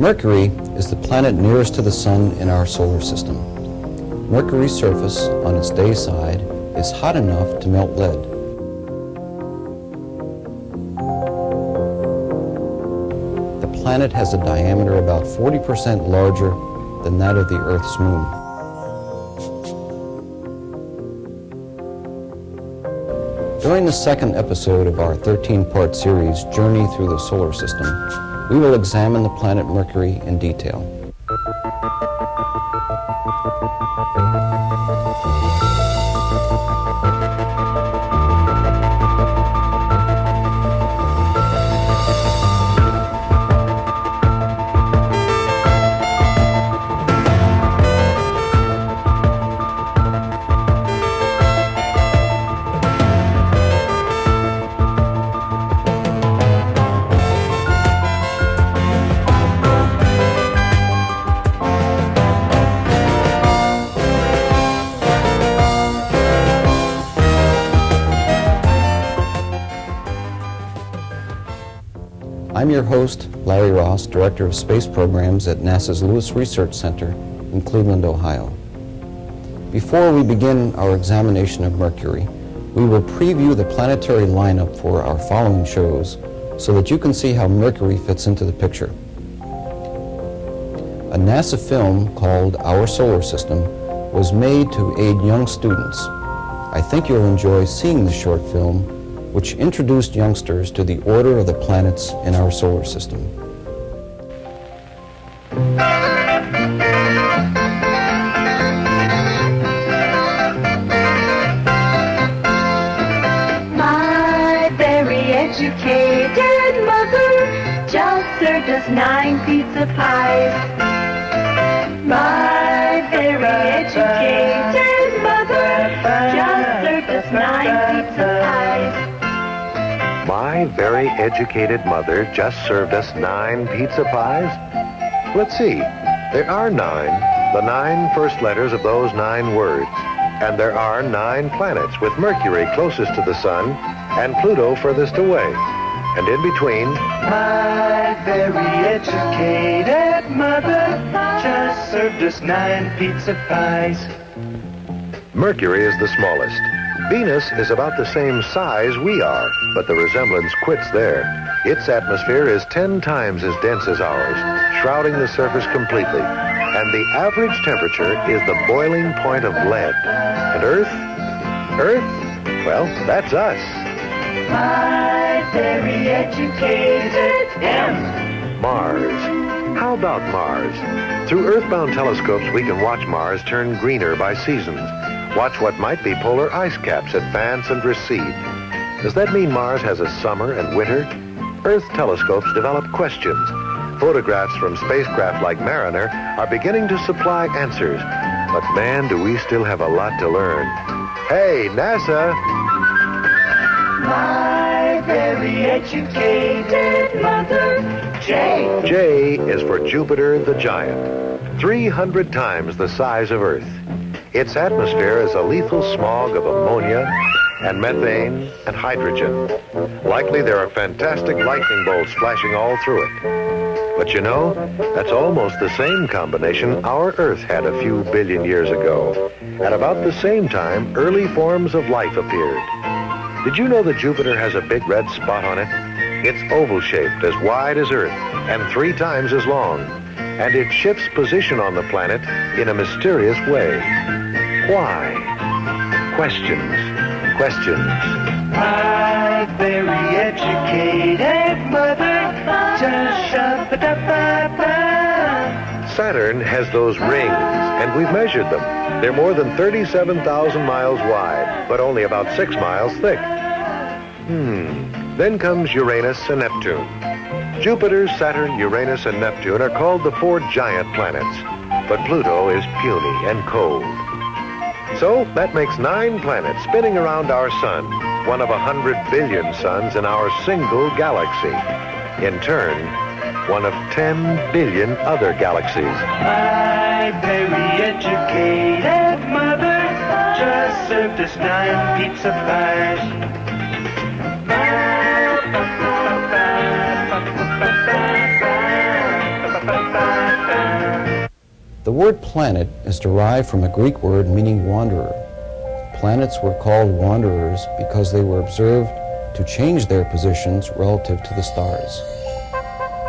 Mercury is the planet nearest to the Sun in our solar system. Mercury's surface on its day side is hot enough to melt lead. The planet has a diameter about 40% larger than that of the Earth's moon. During the second episode of our 13-part series, Journey Through the Solar System, we will examine the planet Mercury in detail. I'm your host, Larry Ross, Director of Space Programs at NASA's Lewis Research Center in Cleveland, Ohio. Before we begin our examination of Mercury, we will preview the planetary lineup for our following shows so that you can see how Mercury fits into the picture. A NASA film called Our Solar System was made to aid young students. I think you'll enjoy seeing the short film, which introduced youngsters to the order of the planets in our solar system. My very educated mother just served us 9 pizza pies. My very educated mother just served us 9 pizza pies. My very educated mother just served us 9 pizza pies. Let's see. There are 9, the 9 first letters of those 9 words. And there are 9 planets, with Mercury closest to the Sun and Pluto furthest away. And in between, my very educated mother just served us 9 pizza pies. Mercury is the smallest. Venus is about the same size we are, but the resemblance quits there. Its atmosphere is 10 times as dense as ours, shrouding the surface completely. And the average temperature is the boiling point of lead. And Earth? Well, that's us. My very educated M. Mars. How about Mars? Through Earthbound telescopes, we can watch Mars turn greener by seasons. Watch what might be polar ice caps advance and recede. Does that mean Mars has a summer and winter? Earth telescopes develop questions. Photographs from spacecraft like Mariner are beginning to supply answers. But man, do we still have a lot to learn. Hey, NASA! My very educated mother, J. J is for Jupiter the Giant, 300 times the size of Earth. Its atmosphere is a lethal smog of ammonia and methane and hydrogen. Likely there are fantastic lightning bolts flashing all through it. But you know, that's almost the same combination our Earth had a few billion years ago. At about the same time, early forms of life appeared. Did you know that Jupiter has a big red spot on it? It's oval-shaped, as wide as Earth, and 3 times as long. And it shifts position on the planet in a mysterious way. Why? Questions. My very educated mother just shoved it up. Saturn has those rings, and we've measured them. They're more than 37,000 miles wide, but only about 6 miles thick. Then comes Uranus and Neptune. Jupiter, Saturn, Uranus, and Neptune are called the 4 giant planets, but Pluto is puny and cold. So that makes 9 planets spinning around our sun, one of 100 billion suns in our single galaxy. In turn, one of 10 billion other galaxies. My very educated mother just served us 9 pizza pies. word planet is derived from a Greek word meaning wanderer. Planets were called wanderers because they were observed to change their positions relative to the stars.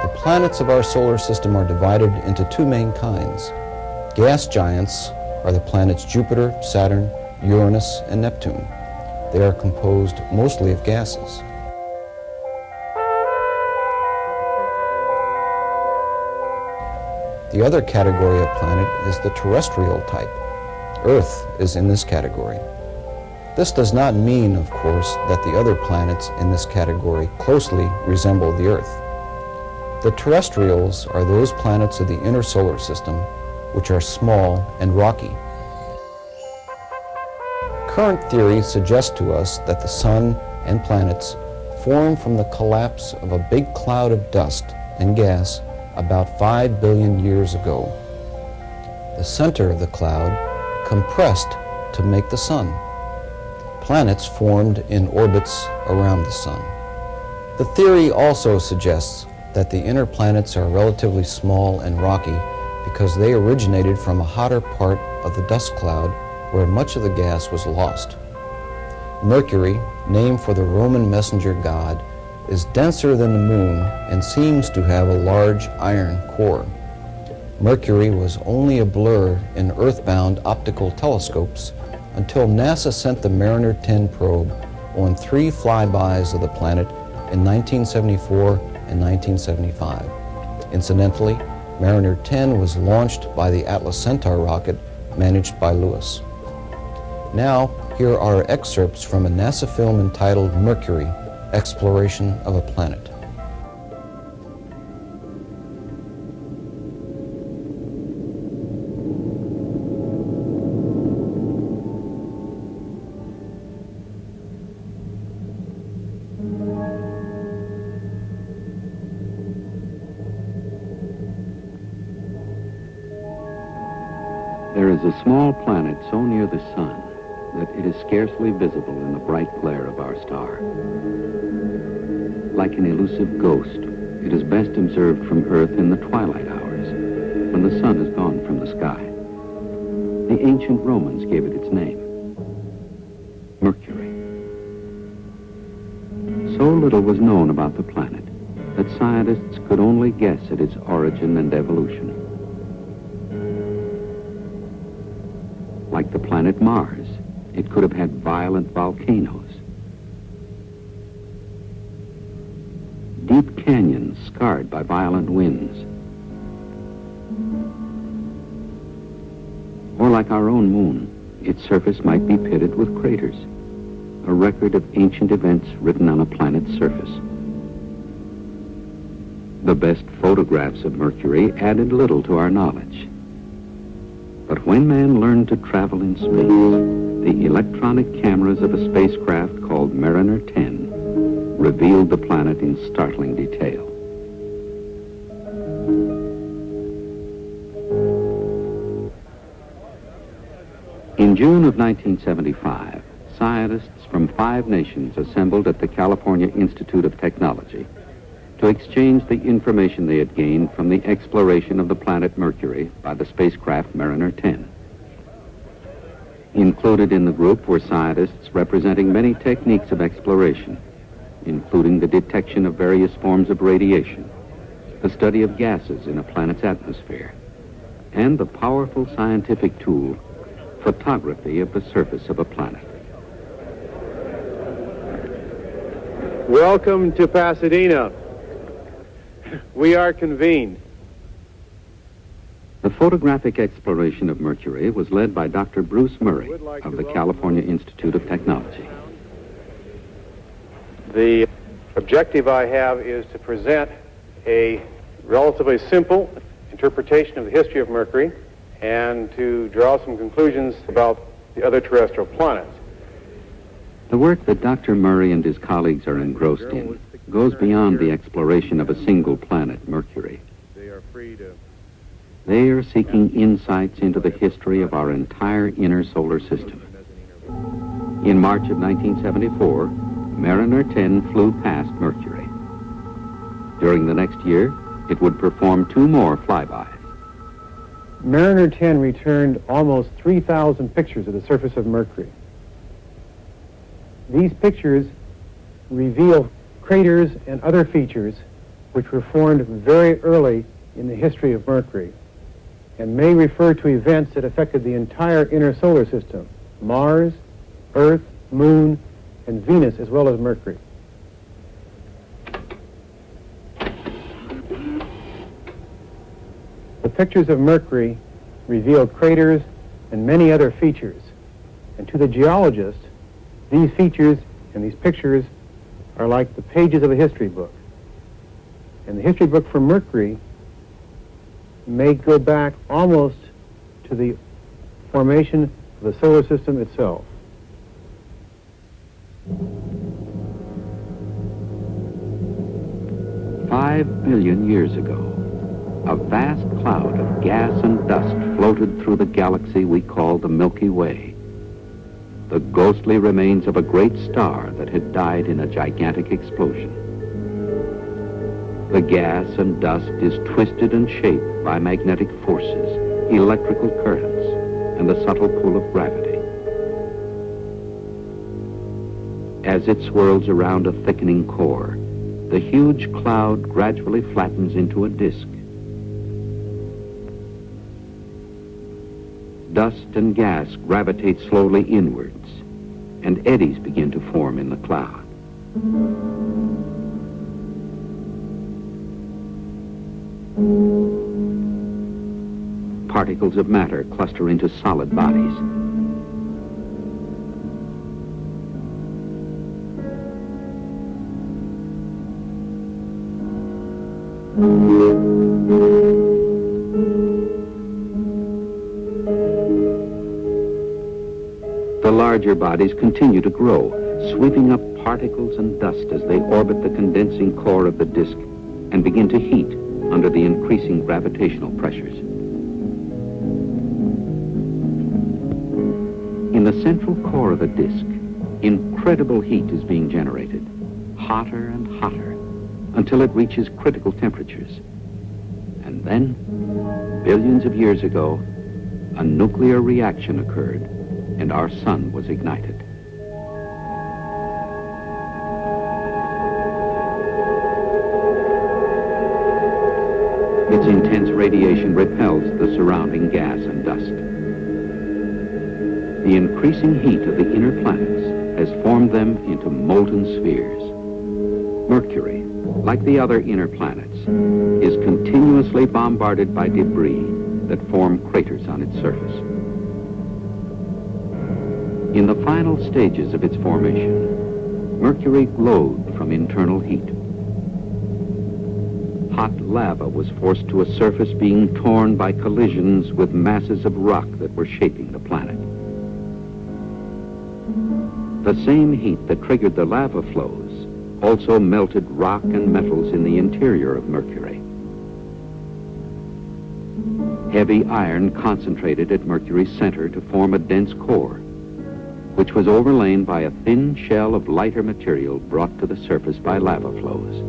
The planets of our solar system are divided into two main kinds. Gas giants are the planets Jupiter, Saturn, Uranus, and Neptune. They are composed mostly of gases. The other category of planet is the terrestrial type. Earth is in this category. This does not mean, of course, that the other planets in this category closely resemble the Earth. The terrestrials are those planets of the inner solar system which are small and rocky. Current theory suggests to us that the Sun and planets formed from the collapse of a big cloud of dust and gas about 5 billion years ago. The center of the cloud compressed to make the Sun. Planets formed in orbits around the Sun. The theory also suggests that the inner planets are relatively small and rocky because they originated from a hotter part of the dust cloud where much of the gas was lost. Mercury, named for the Roman messenger god, is denser than the Moon and seems to have a large iron core. Mercury was only a blur in earthbound optical telescopes until NASA sent the Mariner 10 probe on 3 flybys of the planet in 1974 and 1975. Incidentally, Mariner 10 was launched by the Atlas Centaur rocket managed by Lewis. Now, here are excerpts from a NASA film entitled Mercury, Exploration of a Planet. There is a small planet so near the Sun that it is scarcely visible in the bright glare of our star. Like an elusive ghost, it is best observed from Earth in the twilight hours, when the Sun has gone from the sky. The ancient Romans gave it its name, Mercury. So little was known about the planet that scientists could only guess at its origin and evolution. Like the planet Mars, it could have had violent volcanoes, deep canyons scarred by violent winds, or like our own moon, its surface might be pitted with craters, a record of ancient events written on a planet's surface. The best photographs of Mercury added little to our knowledge. But when man learned to travel in space, the electronic cameras of a spacecraft called Mariner 10 revealed the planet in startling detail. In June of 1975, scientists from 5 nations assembled at the California Institute of Technology to exchange the information they had gained from the exploration of the planet Mercury by the spacecraft Mariner 10. Included in the group were scientists representing many techniques of exploration, including the detection of various forms of radiation, the study of gases in a planet's atmosphere, and the powerful scientific tool, photography of the surface of a planet. Welcome to Pasadena. We are convened. The photographic exploration of Mercury was led by Dr. Bruce Murray of the California Institute of Technology. The objective I have is to present a relatively simple interpretation of the history of Mercury and to draw some conclusions about the other terrestrial planets. The work that Dr. Murray and his colleagues are engrossed in goes beyond the exploration of a single planet, Mercury. They are seeking insights into the history of our entire inner solar system. In March of 1974, Mariner 10 flew past Mercury. During the next year, it would perform 2 more flybys. Mariner 10 returned almost 3,000 pictures of the surface of Mercury. These pictures reveal craters and other features which were formed very early in the history of Mercury and may refer to events that affected the entire inner solar system, Mars, Earth, Moon, and Venus, as well as Mercury. The pictures of Mercury reveal craters and many other features. And to the geologist, these features and these pictures are like the pages of a history book. And the history book for Mercury may go back almost to the formation of the solar system itself. $5 billion years ago, a vast cloud of gas and dust floated through the galaxy we call the Milky Way, the ghostly remains of a great star that had died in a gigantic explosion. The gas and dust is twisted and shaped by magnetic forces, electrical currents, and the subtle pull of gravity. As it swirls around a thickening core, the huge cloud gradually flattens into a disk. Dust and gas gravitate slowly inwards, and eddies begin to form in the cloud. Particles of matter cluster into solid bodies. The larger bodies continue to grow, sweeping up particles and dust as they orbit the condensing core of the disk and begin to heat under the increasing gravitational pressures. In the central core of the disk, incredible heat is being generated, hotter and hotter, until it reaches critical temperatures. And then, billions of years ago, a nuclear reaction occurred, and our sun was ignited. Its intense radiation repels the surrounding gas and dust. The increasing heat of the inner planets has formed them into molten spheres. Mercury, like the other inner planets, is continuously bombarded by debris that form craters on its surface. In the final stages of its formation, Mercury glowed from internal heat. Hot lava was forced to a surface being torn by collisions with masses of rock that were shaping the planet. The same heat that triggered the lava flows also melted rock and metals in the interior of Mercury. Heavy iron concentrated at Mercury's center to form a dense core, which was overlain by a thin shell of lighter material brought to the surface by lava flows.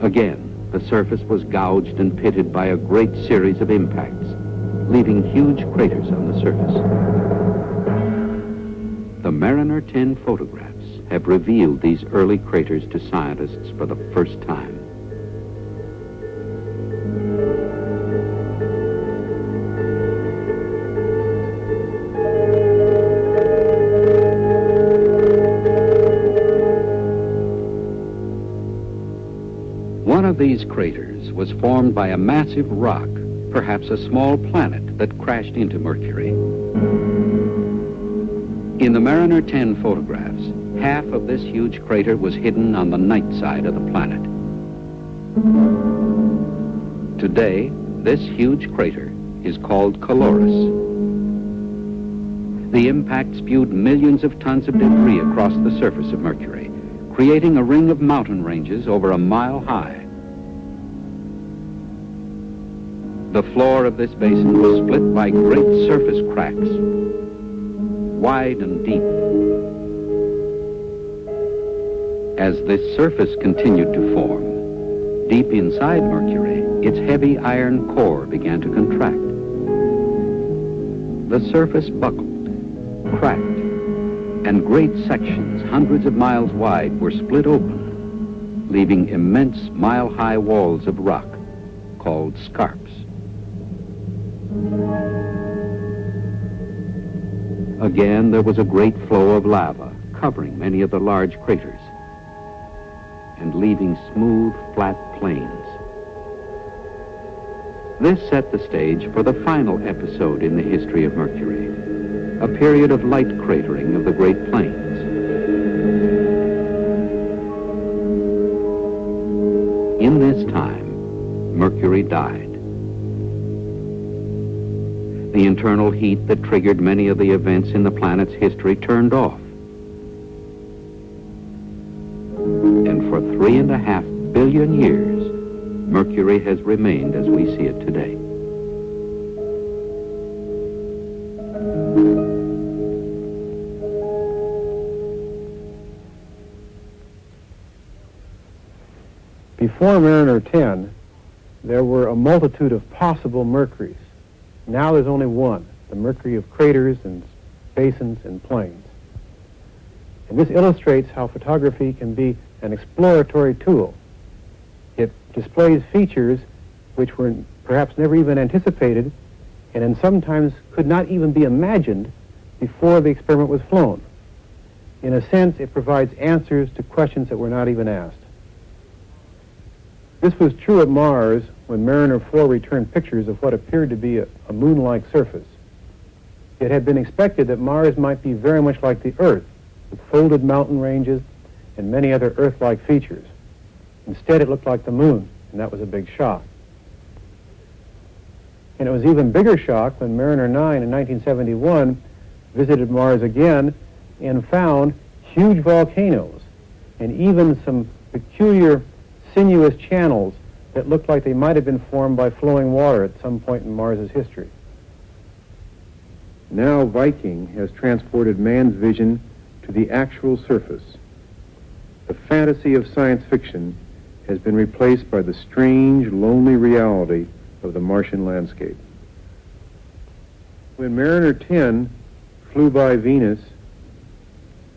Again, the surface was gouged and pitted by a great series of impacts, leaving huge craters on the surface. The Mariner 10 photographs have revealed these early craters to scientists for the first time. One of these craters was formed by a massive rock, perhaps a small planet that crashed into Mercury. In the Mariner 10 photographs, half of this huge crater was hidden on the night side of the planet. Today, this huge crater is called Colorus. The impact spewed millions of tons of debris across the surface of Mercury, creating a ring of mountain ranges over a mile high. The floor of this basin was split by great surface cracks, wide and deep. As this surface continued to form, Deep inside Mercury, its heavy iron core began to contract. The surface buckled, cracked, and great sections, hundreds of miles wide, were split open, leaving immense mile-high walls of rock called scarps. Again, there was a great flow of lava covering many of the large craters and leaving smooth, flat plains. This set the stage for the final episode in the history of Mercury, a period of light cratering of the Great Plains. In this time, Mercury died. The internal heat that triggered many of the events in the planet's history turned off. And for 3.5 billion years, Mercury has remained as we see it today. Before Mariner 10, there were a multitude of possible Mercuries. Now there's only one, the Mercury of craters and basins and plains. And this illustrates how photography can be an exploratory tool. It displays features which were perhaps never even anticipated and then sometimes could not even be imagined before the experiment was flown. In a sense, it provides answers to questions that were not even asked. This was true at Mars when Mariner 4 returned pictures of what appeared to be a moon-like surface. It had been expected that Mars might be very much like the Earth, with folded mountain ranges and many other Earth-like features. Instead, it looked like the moon, and that was a big shock. And it was an even bigger shock when Mariner 9 in 1971 visited Mars again and found huge volcanoes and even some peculiar sinuous channels that looked like they might have been formed by flowing water at some point in Mars's history. Now Viking has transported man's vision to the actual surface. The fantasy of science fiction has been replaced by the strange, lonely reality of the Martian landscape. When Mariner 10 flew by Venus,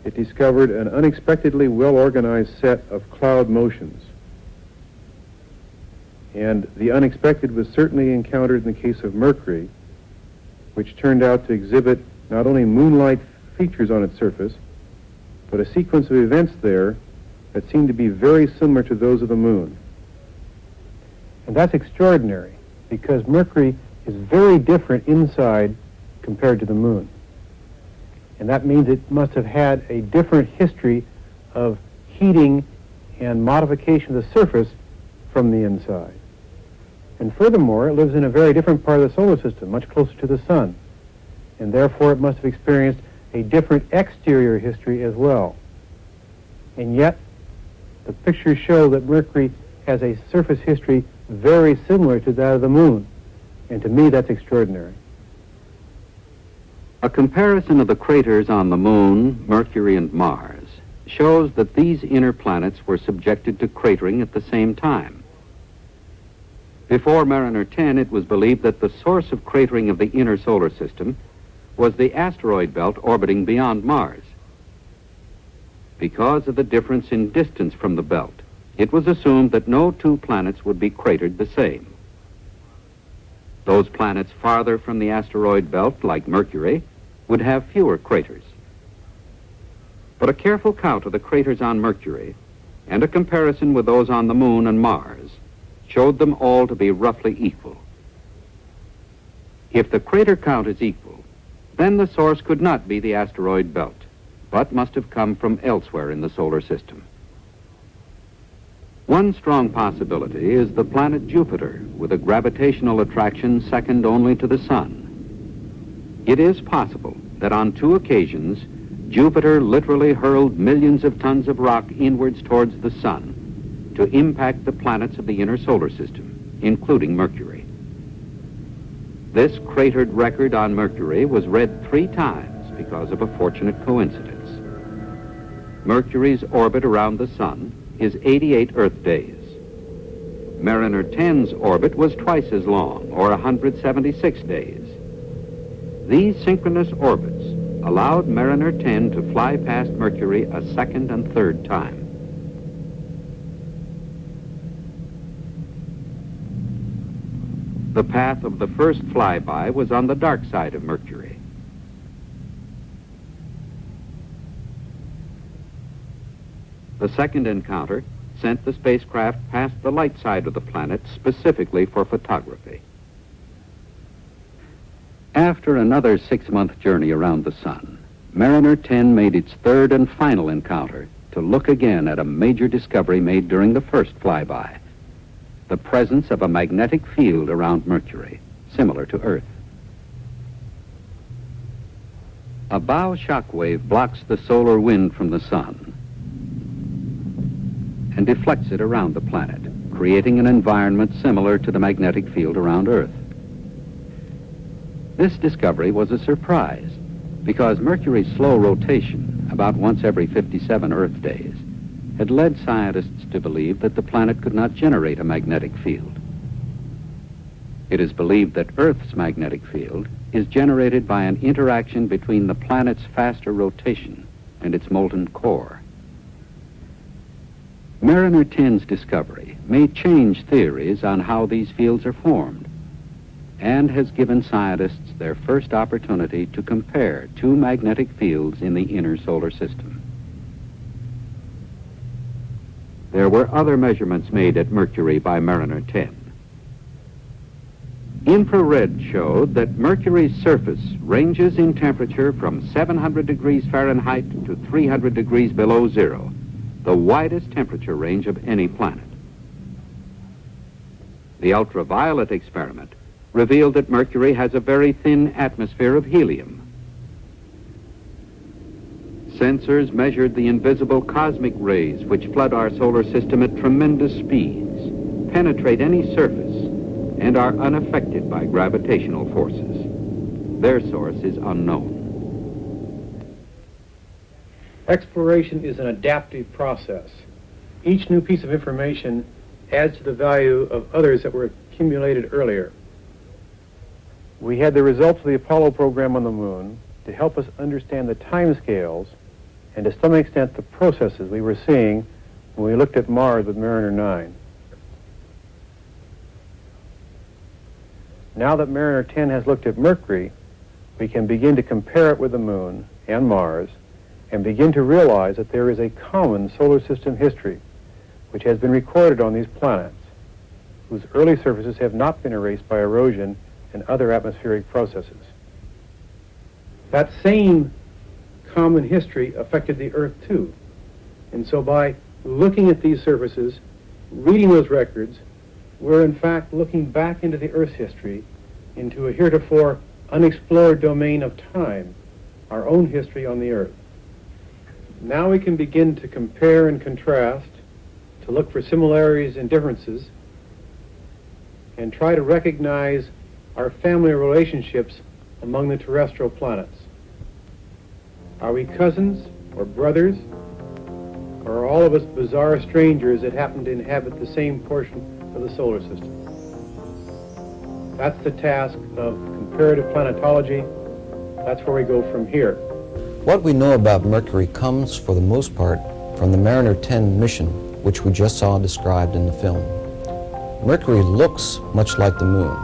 it discovered an unexpectedly well-organized set of cloud motions. And the unexpected was certainly encountered in the case of Mercury, which turned out to exhibit not only moon-like features on its surface, but a sequence of events there that seemed to be very similar to those of the moon. And that's extraordinary, because Mercury is very different inside compared to the moon. And that means it must have had a different history of heating and modification of the surface from the inside. And furthermore, it lives in a very different part of the solar system, much closer to the sun. And therefore, it must have experienced a different exterior history as well. And yet, the pictures show that Mercury has a surface history very similar to that of the moon. And to me, that's extraordinary. A comparison of the craters on the Moon, Mercury, and Mars shows that these inner planets were subjected to cratering at the same time. Before Mariner 10, it was believed that the source of cratering of the inner solar system was the asteroid belt orbiting beyond Mars. Because of the difference in distance from the belt, it was assumed that no two planets would be cratered the same. Those planets farther from the asteroid belt, like Mercury, would have fewer craters. But a careful count of the craters on Mercury and a comparison with those on the Moon and Mars showed them all to be roughly equal. If the crater count is equal, then the source could not be the asteroid belt, but must have come from elsewhere in the solar system. One strong possibility is the planet Jupiter, with a gravitational attraction second only to the Sun. It is possible that on 2 occasions, Jupiter literally hurled millions of tons of rock inwards towards the Sun to impact the planets of the inner solar system, including Mercury. This cratered record on Mercury was read 3 times because of a fortunate coincidence. Mercury's orbit around the Sun is 88 Earth days. Mariner 10's orbit was twice as long, or 176 days. These synchronous orbits allowed Mariner 10 to fly past Mercury a second and third time. The path of the first flyby was on the dark side of Mercury. The second encounter sent the spacecraft past the light side of the planet specifically for photography. After another 6-month journey around the Sun, Mariner 10 made its third and final encounter to look again at a major discovery made during the first flyby: the presence of a magnetic field around Mercury, similar to Earth. A bow shock wave blocks the solar wind from the Sun and deflects it around the planet, creating an environment similar to the magnetic field around Earth. This discovery was a surprise because Mercury's slow rotation, about once every 57 Earth days, had led scientists to believe that the planet could not generate a magnetic field. It is believed that Earth's magnetic field is generated by an interaction between the planet's faster rotation and its molten core. Mariner 10's discovery may change theories on how these fields are formed and has given scientists their first opportunity to compare two magnetic fields in the inner solar system. There were other measurements made at Mercury by Mariner 10. Infrared showed that Mercury's surface ranges in temperature from 700 degrees Fahrenheit to 300 degrees below zero, the widest temperature range of any planet. The ultraviolet experiment revealed that Mercury has a very thin atmosphere of helium. Sensors measured the invisible cosmic rays which flood our solar system at tremendous speeds, penetrate any surface, and are unaffected by gravitational forces. Their source is unknown. Exploration is an adaptive process. Each new piece of information adds to the value of others that were accumulated earlier. We had the results of the Apollo program on the moon to help us understand the timescales and to some extent the processes we were seeing when we looked at Mars with Mariner 9. Now that Mariner 10 has looked at Mercury, we can begin to compare it with the moon and Mars and begin to realize that there is a common solar system history which has been recorded on these planets, whose early surfaces have not been erased by erosion and other atmospheric processes. That same common history affected the Earth too. And so by looking at these surfaces, reading those records, we're in fact looking back into the Earth's history, into a heretofore unexplored domain of time, our own history on the Earth. Now we can begin to compare and contrast, to look for similarities and differences, and try to recognize our family relationships among the terrestrial planets. Are we cousins or brothers, or are all of us bizarre strangers that happen to inhabit the same portion of the solar system? That's the task of comparative planetology. That's where we go from here. What we know about Mercury comes, for the most part, from the Mariner 10 mission, which we just saw described in the film. Mercury looks much like the moon.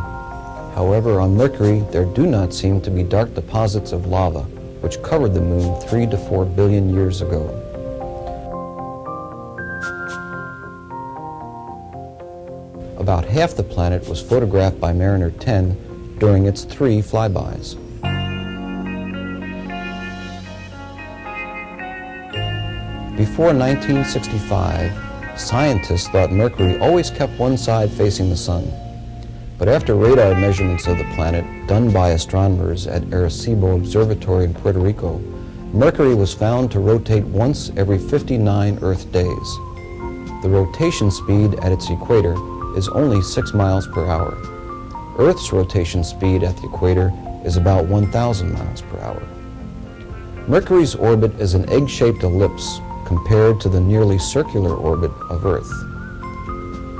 However, on Mercury, there do not seem to be dark deposits of lava, which covered the moon 3 to 4 billion years ago. About half the planet was photographed by Mariner 10 during its 3 flybys. Before 1965, scientists thought Mercury always kept one side facing the sun. But after radar measurements of the planet done by astronomers at Arecibo Observatory in Puerto Rico, Mercury was found to rotate once every 59 Earth days. The rotation speed at its equator is only 6 miles per hour. Earth's rotation speed at the equator is about 1,000 miles per hour. Mercury's orbit is an egg-shaped ellipse compared to the nearly circular orbit of Earth.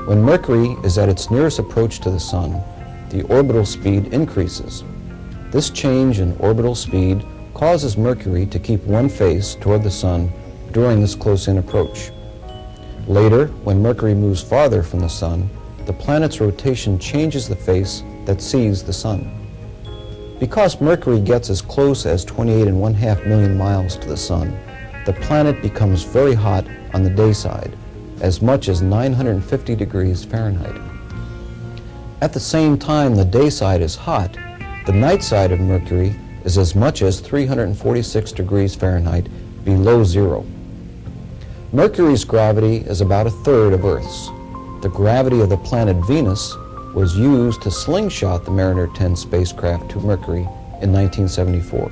When Mercury is at its nearest approach to the Sun, the orbital speed increases. This change in orbital speed causes Mercury to keep one face toward the Sun during this close-in approach. Later, when Mercury moves farther from the Sun, the planet's rotation changes the face that sees the Sun. Because Mercury gets as close as 28.5 million miles to the Sun, the planet becomes very hot on the day side, as much as 950 degrees Fahrenheit. At the same time the day side is hot, the night side of Mercury is as much as 346 degrees Fahrenheit below zero. Mercury's gravity is about a third of Earth's. The gravity of the planet Venus was used to slingshot the Mariner 10 spacecraft to Mercury in 1974.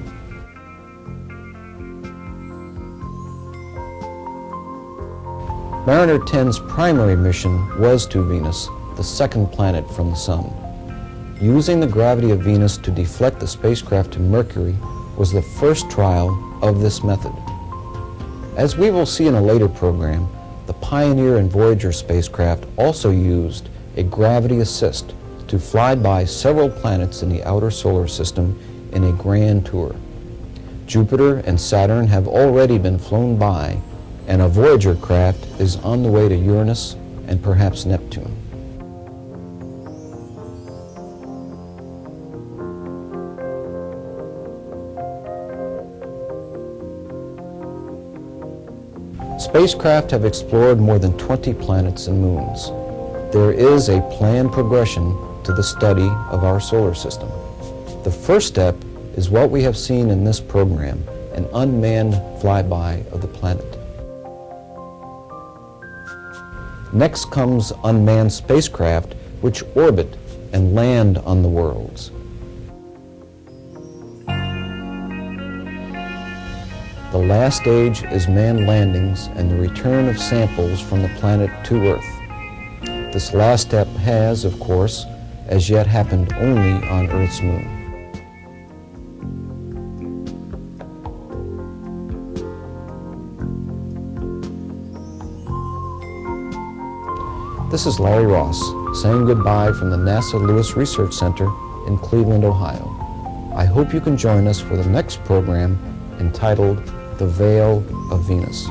Mariner 10's primary mission was to Venus, the second planet from the Sun. Using the gravity of Venus to deflect the spacecraft to Mercury was the first trial of this method. As we will see in a later program, the Pioneer and Voyager spacecraft also used a gravity assist to fly by several planets in the outer solar system in a grand tour. Jupiter and Saturn have already been flown by, and a Voyager craft is on the way to Uranus and perhaps Neptune. Spacecraft have explored more than 20 planets and moons. There is a planned progression to the study of our solar system. The first step is what we have seen in this program, an unmanned flyby of the planet. Next comes unmanned spacecraft which orbit and land on the worlds. The last stage is manned landings and the return of samples from the planet to Earth. This last step has, of course, as yet happened only on Earth's moon. This is Larry Ross saying goodbye from the NASA Lewis Research Center in Cleveland, Ohio. I hope you can join us for the next program entitled The Veil of Venus.